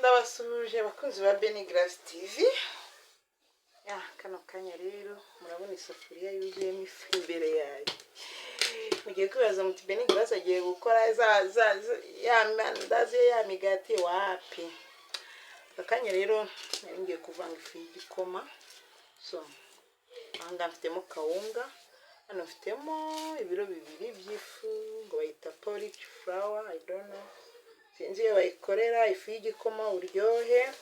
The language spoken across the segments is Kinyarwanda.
ndabasuhuje abakunzi ba Beni Grace TV. Kano kanya rero murabona isafuriya yuzuyemo ifu imbere yayo. Mugiye kwibaza muti Beni Grace agiye gukora ya mandazi ya migati wapi? Akanya rero ngiye kuvanga ifu y'igikoma. So anga mfitemo kawunga, hano mfitemo ibiro bibiri by'ifu ngo bayita porridge flour, I don't know. Sinzi iyo bayikorera ifu y'igikoma uryohe.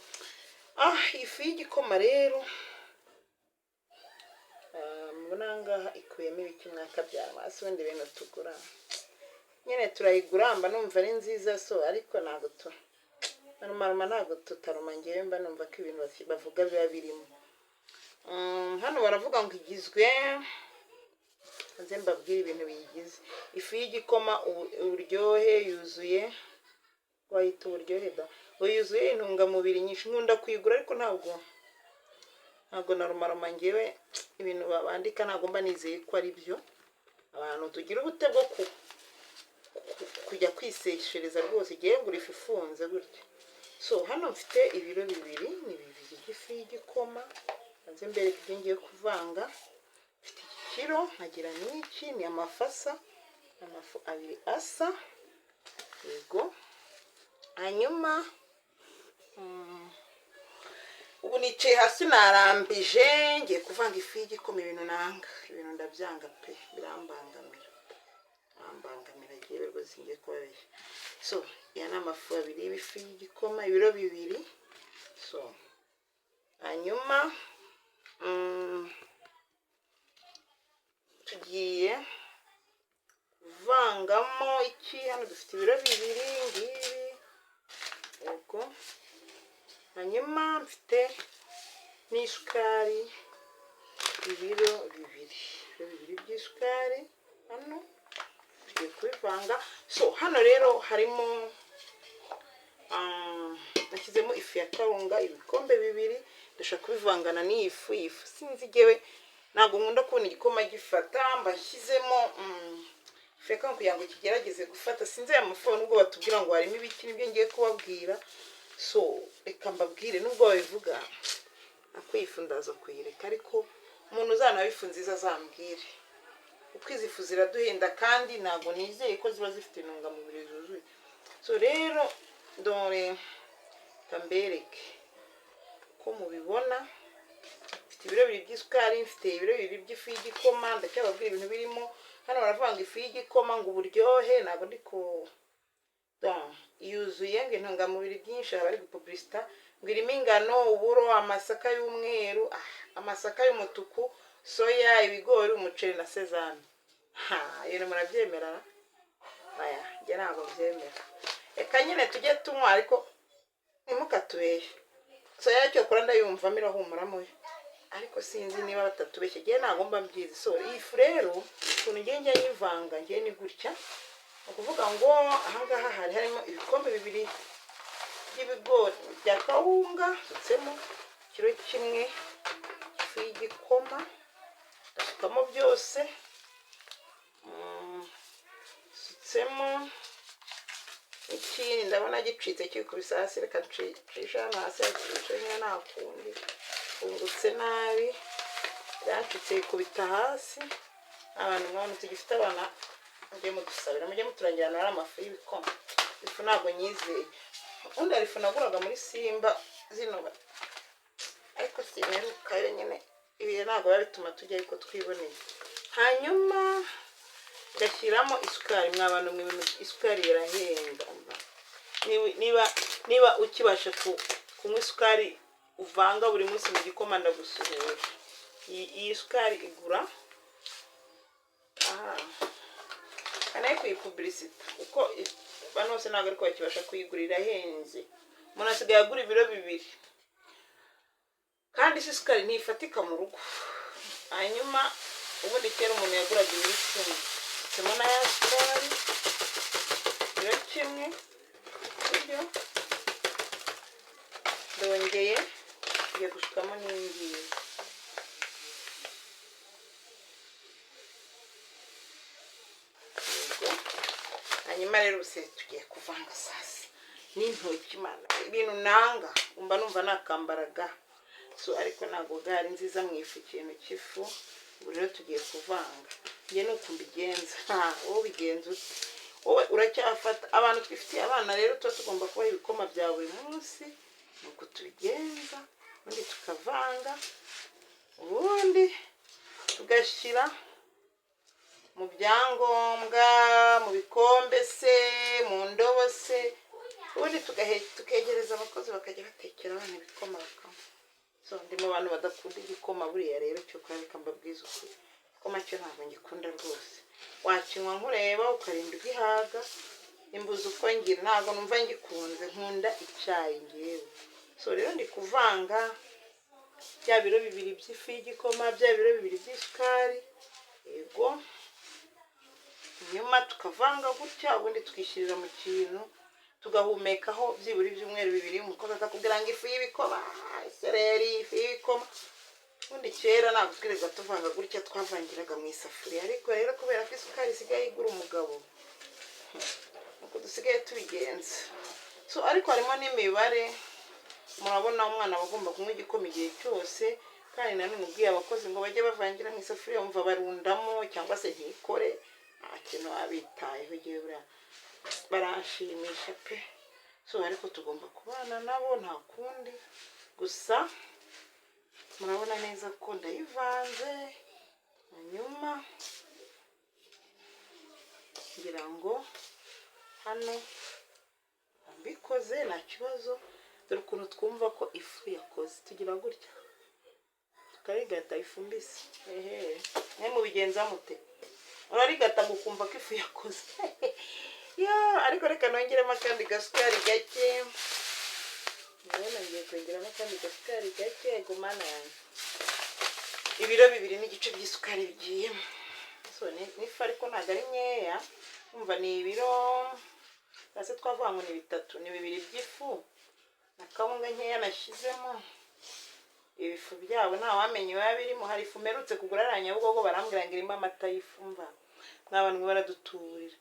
Ifu y'igikoma rero mubona ngaha ikuyemo ibiki mwakabyara hasi wende ibintu tugura nyene turayigura mba numva ari nziza, so ariko ntago maruma ntago tutaruma ngewe mba numva ko ibintu bavuga biba birimo. Hano baravuga ngo igizwe nze mbabwira ibintu biyigize. Ifu y'igikoma uryohe yuzuye, wayita uburyohe da, yuzuye intungamubiri nyinshi. Nkunda kuyigura ariko ntabwo narumaruma ngewe ibintu babandika ntabwo mba nizeye ko ari byo. Abantu tugira ubute bwo kujya kwiseshereza rwose, igihe ngura ifu ifunze gutya. So hano mfite ibiro bibiri, ni bibiri by'ifu y'igikoma. Nze mbere ibyo ngiye kuvanga, mfite ikiro nkagira n'iki, ni amafasa, amafu abiri asa, yego. Hanyuma ubu nicaye hasi narambije ngiye kuvanga ifu y'igikoma. Ibintu nanga, ibintu ndabyanga pe, birambangamira ngewe rwose ngiye kubabeshya. So ya ni amafu abiri y'ifu y'igikoma, ibiro bibiri. So hanyuma tugiye kuvangamo iki. Hano dufite ibiro bibiri ngibi, yego. Hanyuma mfite n'isukari ibiro bibiri by'isukari. Hano tugiye kubivanga. So hano rero harimo nashyizemo ifu ya kawunga ibikombe bibiri. Ndashaka kubivangana n'iyi fu. Sinzi gewe ntabwo nkunda kubona igikoma gifata, mbashyizemo ifu ya kawunga kugira ngo kigerageze gufata. Sinzi aya mafu nubwo batubwira ngo harimo ibiki, nibyo ngiye kubabwira. So reka mbabwire nubwo babivuga akwifu ndaza kuyireka, ariko umuntu uzana ifu nziza azambwire, kuko izi fu ziraduhenda kandi ntabwo nizeye ko ziba zifite intungamubiri zuzuye. So rero dore kambereke ko mubibona. Mfite ibiro bibiri by'isukari, mfite ibiro bibiri by'ifu y'igikoma. Ndacyababwira ibintu birimo. Hano baravanga ifu y'igikoma ngo uburyohe, ntabwo ndi ko yuzuye ngo intungamubiri byinshi. Abari gupublicita ngo irimo ingano, uburo, amasaka y'umweru, amasaka y'umutuku, soya, ibigori, umuceri na sezame. Ibintu murabyemera? Njye ntabwo byemera. Reka nyine tujye tunywa ariko ntimukatubeshye. Soya yacyo kora ndayumvamo irahumuramo, ariko sinzi niba batatubeshye. Njye ntabwo mba mbyizi. So iyi fu rero ukuntu njye nyivanga njye ni gutya. Ukuvuga ngo ahangaha harimo ibikombe bibiri by'ibigori bya kawunga, sutsemo ikiro kimwe ifu y'igikoma, ndasukamo byose. Sutsemo ikindi ndabona gicitse kikubise hasi, reka ncisha hano hasi yacishe nyine nakundi fungutse nabi, yancitse ikubita hasi. Abantu mwabona tugifite abana mujye mudusabira, mujye muturangirana ari amafu y'ibikoma. Ifu ntabwo nyizeye. Ubundi hari ifu naguraga muri Simba zino, ariko simerukayo nyine. Ibi ntabwo biba bituma tujya ariko twiboneye. Hanyuma ngashyiramo isukari. Mw'abantu mw'ibintu isukari irahenda. Niba ukibasha kunywa isukari uvanga buri munsi mu gikoma ndagusuhuje. Iyi sukari igura kanaye kuyipublicita uko bano bose ntabwo ariko bakibasha kuyigurira henze. Umuntu asigaye agura ibiro bibiri kandi isukari ntifatika mu rugo. Hanyuma ubundi kera umuntu yaguraga ibiro 10. Nsemo na ya sukari ibiro kimwe, ibyo ndongeye ngiye gushukamo n'ingiyi. Hanyuma rero tugiye kuvanga sasa. n'intoki mana ibintu nanga umva numva nakambaraga so ariko ntago gari nziza mu ifu ikintu cy'ifu. Ubu rero tugiye kuvanga ngiye nuko mbigenza wowe bigenza wowe uracyafata abantu twifitiye abana rero tuba tugomba kubaha ibikoma bya buri munsi nuko tubigenza ubundi tukavanga ubundi tugashyira mu byangombwa mu bikombe se mu ndobo se ubundi tukegereza abakozi bakajya batekera abana ibikoma bakanywa. So ndi mu bantu badakunda igikoma buriya rero cyo kwandika mbabwiza ukuri igikoma cyo ntabwo ngikunda rwose. Wakinywa nkureba ukarinda ugihaga imbuza uko ngira ntabwo numva ngikunze nkunda icyayi ngewe. So rero ndi kuvanga bya biro bibiri by'ifu y'igikoma bya biro bibiri by'isukari yego nyuma tukavanga gutya ubundi tukishyirira mu kintu tugahumekaho byibura ibyumweru bibiri umukozi akakubwira ngo ifu y'ibikoma isereri ifu y'ibikoma. Ubundi kera ntabwo twirirwa tuvanga gutya twavangiraga mu isafuriya ariko rero kubera ko isukari isigaye igura umugabo nuko dusigaye tubigenza. So ariko harimo n'imibare murabona umwana bagomba kunywa igikoma igihe cyose kandi nanone ubwiye abakozi ngo bajye bavangira mu isafuriya umva barundamo cyangwa se ntikore nta kintu wabitayeho igihe baranshimisha pe. So ariko tugomba kubana nabo nta kundi gusa murabona neza ko ndayivanze hanyuma ngira ngo hano mbikoze nta kibazo. Dore ukuntu twumva ko ifu yakoze tugira gutya tukarigata ifu mbisi mwe mubigenza mute urarigata gukumva ko ifu yakoze ariko reka nongeremo akandi gasukari gake ngiye kongeramo akandi gasukari gake gumana yanjye ibiro bibiri n'igice by'isukari bigiyemo. So n'ifu ariko ntabwo ari nkeya umva ni ibiro base twavuga ngo ni bitatu ni bibiri by'ifu na kawunga nkeya nashyizemo. Ibifu byabo nta wamenye biba birimo. Hari ifu merutse kugura ari Nyabugogo barambwira ngo irimo amata y'ifu mva mw'abantu baraduturira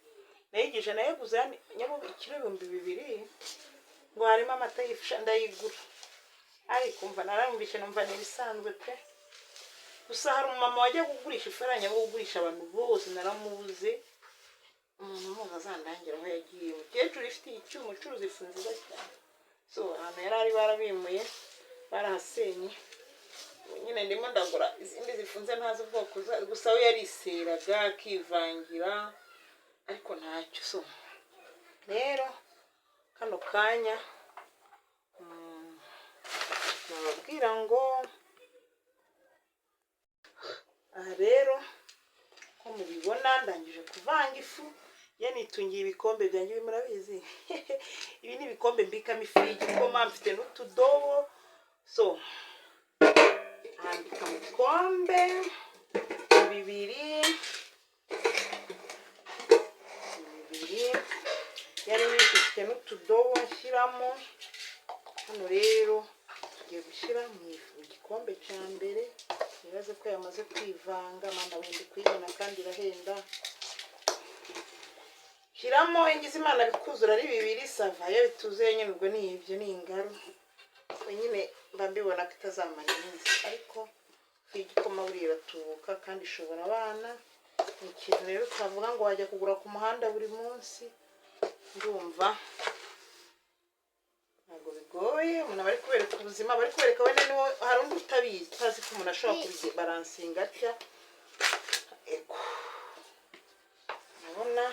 nayigije nayeguze Nyabugogo ikiro 2,000 ngo harimo amata y'ifu ndayigura ariko umva narumvishe numva ni bisanzwe pe. Gusa hari umumama wajya kugurisha ifu ari Nyabugogo kugurisha abantu bose naramubuze umuntu azandangira aho yagiye mukecuru ifitiye icyuma ucuruza ifu nziza cyane. So ahantu yari barabimuye barahasenye nyine ndimo ndagura izindi zifunze ntazi ubwoko gusa we yariseraga akivangira ariko ntacyo. So rero kano kanya nababwira ngo aha rero ko mubibona ndangije kuvanga ifu nitungiye ibikombe byanjye murabizi ibi ni ibikombe mbikamo ifu y'igikoma mfite n'utudobo. So mbika mu bikombe bibiri yari mfite n'utudobo nshyiramo hano. Rero tugiye gushyira mu gikombe cya mbere nibaze ko yamaze kwivanga manda wenda kuyibona kandi irahenda. Shyiramo ingize imana bikuzura ari bibiri sava iyo bituzuye nyine ubwo ni ibyo ni ingaro nyine mba mbibona ko itazamara iminsi ariko igikoma buriya iratubuka kandi ishobora abana. Ni ikintu rero twavuga ngo wajya kugura ku muhanda buri munsi ndumva ntabwo bigoye. Umuntu bari kubereka ubuzima bari kubereka wenda niwo hari undi utabizi utazi ko umuntu ashobora kubibaransinga atya ego urabona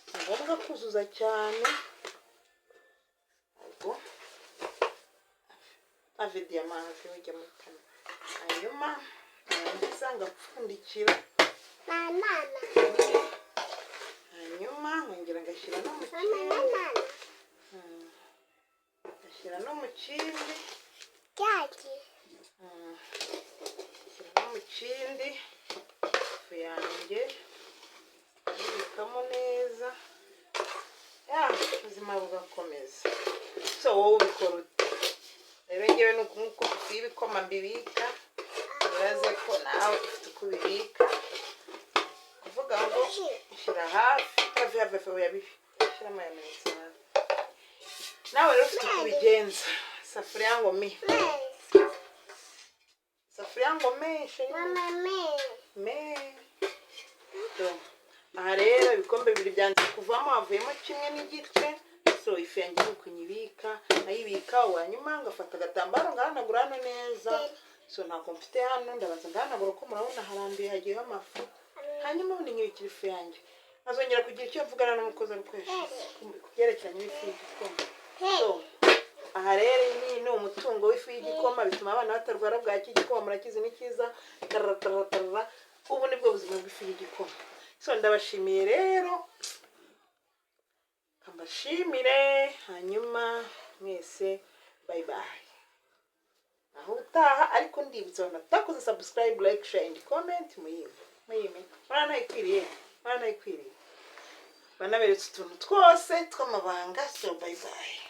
ni ngombwa kuzuza cyane ubwo avidi amazi ujya mu kanwa hanyuma narangiza ngapfundikira hanyuma nkongera ngashyira no mu kindi ngashyira no mu kindi ifu yanjye ibikamo neza ubuzima bugakomeza. So wowe ubikora ute rero ngewe nuko ifu y'ibikoma mbibika uraze ko nawe ufite uko ubibika kuvuga ngo ushyira hafi have uyabishyiramo yamenetse hafi nawe rero ufite uko ubigenza. Isafuriya ngo mi, isafuriya ngo meshe me. Aha rero ibikombe bibiri byanze kuvamo, havuyemo kimwe n'igice. So ifu yanjye ni ukunyibika, nayibika wanyuma ngafata agatambaro ngahanagura hano neza. So ntabwo mfite hano, ndabanza ngahanagura ko murabona harambiye hagiyeho amafu. Hanyuma ubundi nyibikira ifu yanjye, azongera kugira icyo mvugana n'umukozi abikoresha kubyerekeranye n'ifu y'igikoma. So aha rero ni umutungo w'ifu y'igikoma, bituma abana batarwara bwaki. Igikoma murakizi ni cyiza, tarara. Ubu ni bwo buzima bw'ifu y'igikoma. So ndabashimiye rero, kambashimire, hanyuma mwese bye bye. Aho utaha ariko ndibutsa abantu batakoze subscribe, like, share and comment muyime. Baranayikwiriye banaberetse utuntu twose tw'amabanga. So bye bye.